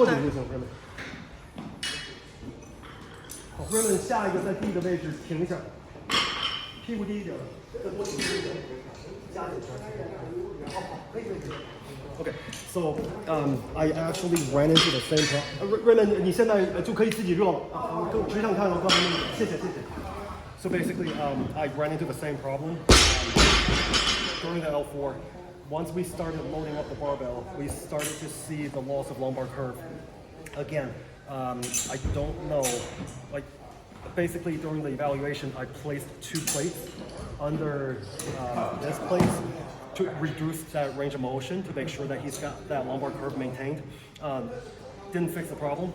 或者就行 ，Raymond。好 ，Raymond 下一个在 D 的位置停一下，屁股低一点，再多停一点，加紧圈。好，可以。Okay, so I actually ran into the same problem. Raymond, 你现在就可以自己热了啊，只想看我刚才那个，谢谢。So basically, I ran into the same problem during the L4. Once we started loading up the barbell, we started to see the loss of lumbar curve. Again, I don't know, like basically during the evaluation, I placed 2 plates under this plate to reduce that range of motion to make sure that he's got that lumbar curve maintained. Didn't fix the problem.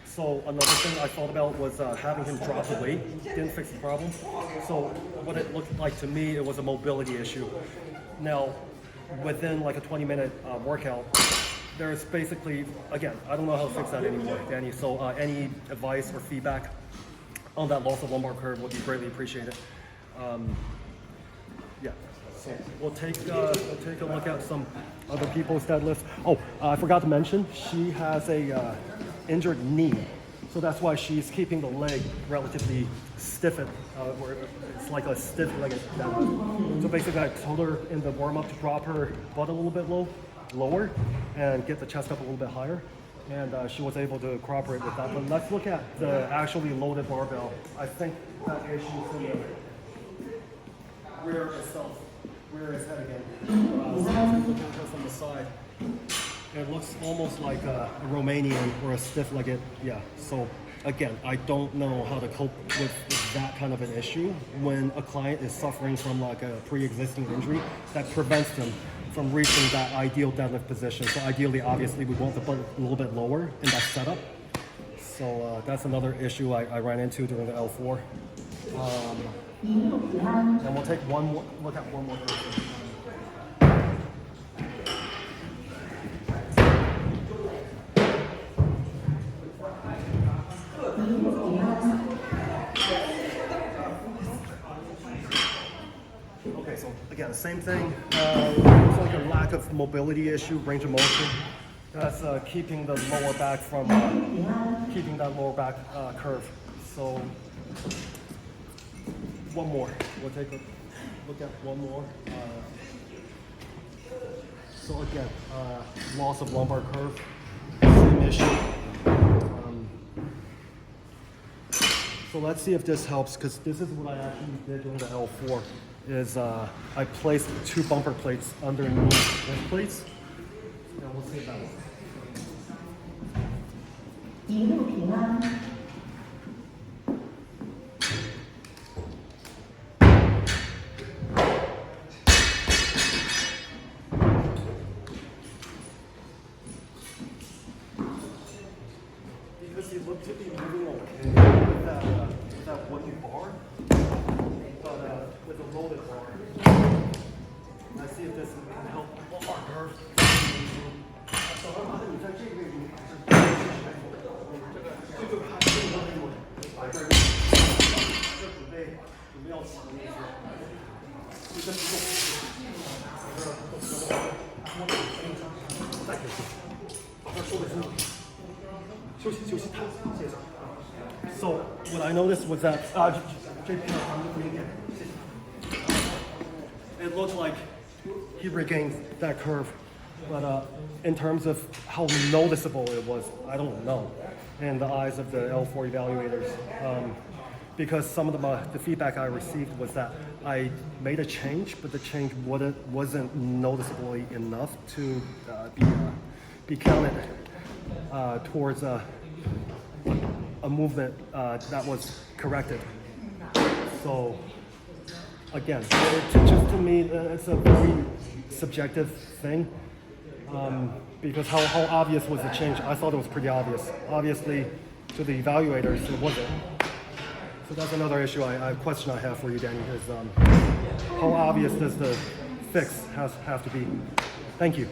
So another thing I thought about was having him drop the weight. Didn't fix the problem. So what it looked like to me, it was a mobility issue. Now, within like a 20-minute workout, there's basically, again, I don't know how to fix that anymore, Danny. So any advice or feedback on that loss of lumbar curve would be greatly appreciated. Yeah. So we'll take a look at some other people's deadlifts. Oh, I forgot to mention, she has a injured knee. So that's why she's keeping the leg relatively stiffened, where it's like a stiff legged deadlift. So basically I told her in the warm-up to drop her butt a little bit lower and get the chest up a little bit higher. And she was able to cooperate with that. But let's look at the actually loaded barbell. I think that issue is in the rear itself. Rear is head again. Looking at her from the side, it looks almost like a Romanian or a stiff-legged. Yeah. So again, I don't know how to cope with that kind of an issue when a client is suffering from like a pre-existing injury that prevents them from reaching that ideal deadlift position. So ideally, obviously, we want the butt a little bit lower in that setup. So that's another issue I ran into during the L4. And we'll take one more look at one more person. Okay, so again, same thing. It's like a lack of mobility issue, range of motion. That's keeping the lower back from keeping that lower back curve. So one more. We'll take a look at one more. So again, loss of lumbar curve, same issue. So let's see if this helps, because this is what I actually did during the L4. Is I placed 2 bumper plates underneath this plates. And we'll see if that works. Because he looked to be moving okay with that wooden bar, but with a loaded bar. Let's see if this can help lumbar curve. So what I noticed was that it looked like he regained that curve, but in terms of how noticeable it was, I don't know in the eyes of the L4 evaluators, because some of the feedback I received was that I made a change, but the change wasn't noticeably enough to be counted towards a movement that was corrected. So again, just to me, it's a very subjective thing, because how obvious was the change? I thought it was pretty obvious. Obviously, to the evaluators, it wasn't. So that's another issue. A question I have for you, Danny, is how obvious does the fix have to be? Thank you.